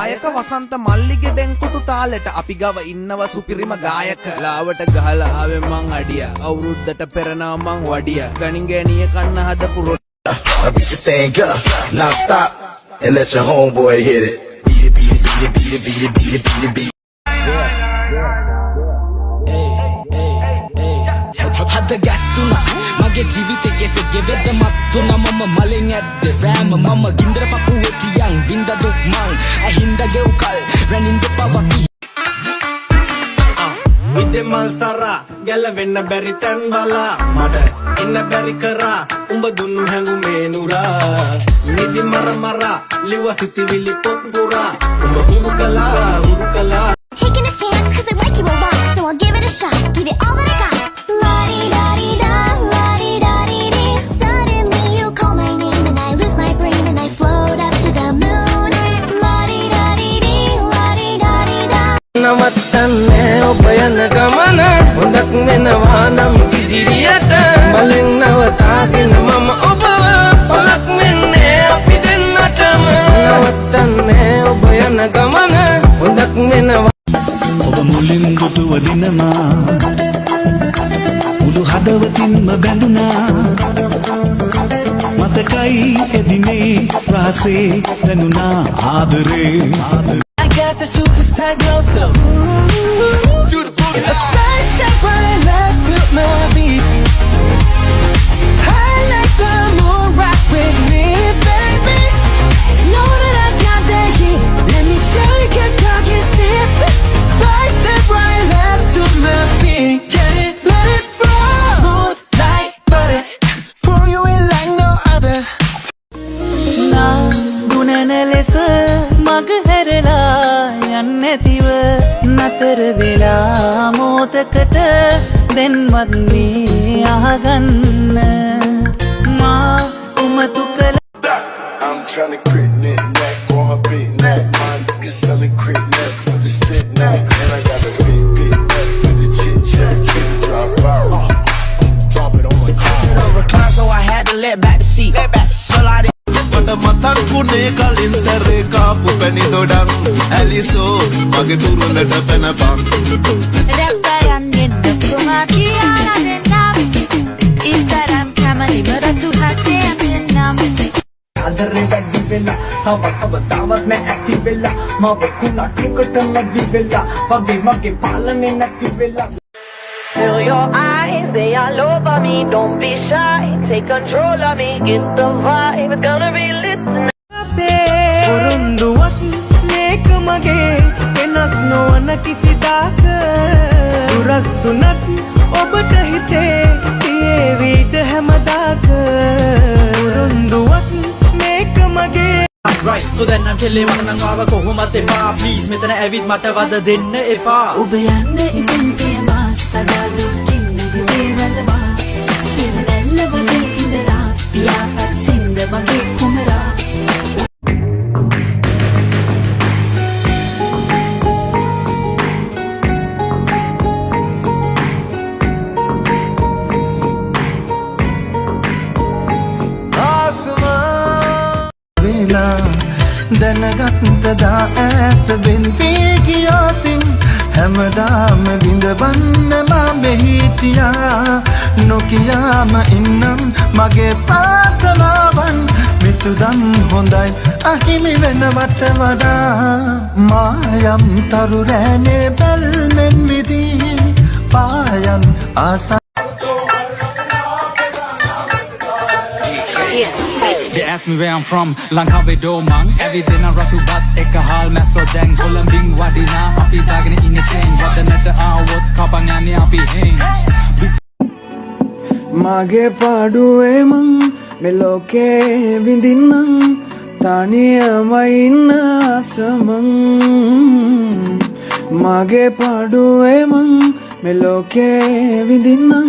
අයක වසන්ත මල්ලිගේ දෙන්කුතු තාලෙට අපි ගව ඉන්නව සුපිරිම ගායක ලාවට ගහලා ආවෙ මං අඩිය අවුරුද්දට පෙරනා මං වඩිය ගණින් ගෑනිය කන්න හදපු රොට I beat the thing up, non-stop, and let your homeboy hit it. Beat it, beat it, beat it, beat it, beat it, beat it, beat it, beat it. හද ගැස්සුනා මගේ ජීවිතේ කෙසේ ගෙවෙද්ද මත්තුනා මම මලෙන් ඇද්ද රෑම මම ගින්දර පපුවේ තියන් වින්ද දුක් මං ඇහින්ද ගෙව්කල් රැනින්ද පවසි ඉදේ මල් සරා ගැලවෙන්න බැරි තැන් බලා මට ඉන්න බැරි කරා උඹ දුන්නු හැඟුමේ නුරා නිදි මර ලිව සිටිවිලි පොත් ගුරා උඹ හුරු කලා Taking a chance cause I like you a lot, so I'll give it a shot, give it all that I got. La-di-da-di-da, la-di-da-di-dee. Suddenly you call my name and I lose my brain and I float up to the moon. La-di-da-di-dee, la-di-da-di-da. නවත්තන්නේ ඔබ යන ගමන හොඳක් වෙනවා නම් ඉදිරියට බලෙන් නවතාගෙන මම ඔබව පලක් වෙන්නේ අපි දෙන්නටම නවත්තන්නේ ඔබ යන ගමන හොඳක් වෙනවා ඔබ මුලින් දුටුව දිනමා මුළු හදවතින්ම බැඳුනා මතකයි එදිනේ රහසේ දැනුණා ආදරේ I got the superstar glow so a side step right left to my beat I like the moon rock with me baby know that I got that heat let me show you can't stop your shit side step right left to my beat get it let it roll smooth like butter pour you in like no other na gunana lesa mag herala යන්නේතිව නතර වෙලා මොතකට දෙන්වත් මේ අහගන්න මා උමතු කළ I'm tryna crit knit neck on her big neck. My niggas selling crit neck for the sit neck. And I got a big neck for the chit chat. Kids drop out. Drop it on my car. recline so I had to let back the seat මට මතක් වුණේ කලින් සැරේ කාපු පැණි දොඩම් ඇලිසෝ මගේ තුරුලට පැනපන් රැප්පයන් ගෙන්න පුමා කියලා දෙන්නම් ඉස්තරම් කැමති බරතු හතේ දෙන්නම් අදරේ වැඩි වෙලා තවත් නෑ ඇති වෙලා මම කුණටුකට නැති වෙලා වගේ මගේ පාලනේ නැති වෙලා Feel your eyes, they all over me. Don't be shy, take control of me. Get the vibe, it's gonna be lit tonight. පොරොන්දුවක් මේක මගේ වෙනස් නොවන කිසිදාක දුරස්සුනත් ඔබට හිතේ තියේවිද හැමදාක පොරොන්දුවක් මේක මගේ Right, so then I'm telling you මම නම් ආව කොහොමද එපා please මෙතන ඇවිත් මට වද දෙන්න එපා ඔබ යන්නේ ඉතින් තියමා සදා දුකින් නිදි වන්දමා සිරදැල්ල වගේ ඉඳලා පියාපත් සින්ද මගේ කුමරා දැනගත්තදා ඇත වෙන් වී ගියාතින් හැමදාම විඳවන්න මම හිටියා නොකියාම ඉන්නම් මගේ ප්‍රාර්ථනාවන් මිතුදන් හොඳයි අහිමි වෙනවට වඩා මායම් තරු රැනේ බැල්මෙන් විදී පායන් ආසා They ask me where I'm from, Langkawi Domang. Everything I rock to but ek hal meso dang Kolambing wadina api dagni in a chain but the net awot kapangani api hang මගේ පාඩුවේ මං මෙලෝකේ විඳින්නම් තනියම ඉන්න අසමං මගේ පාඩුවේ මං මෙලෝකේ විඳින්නම්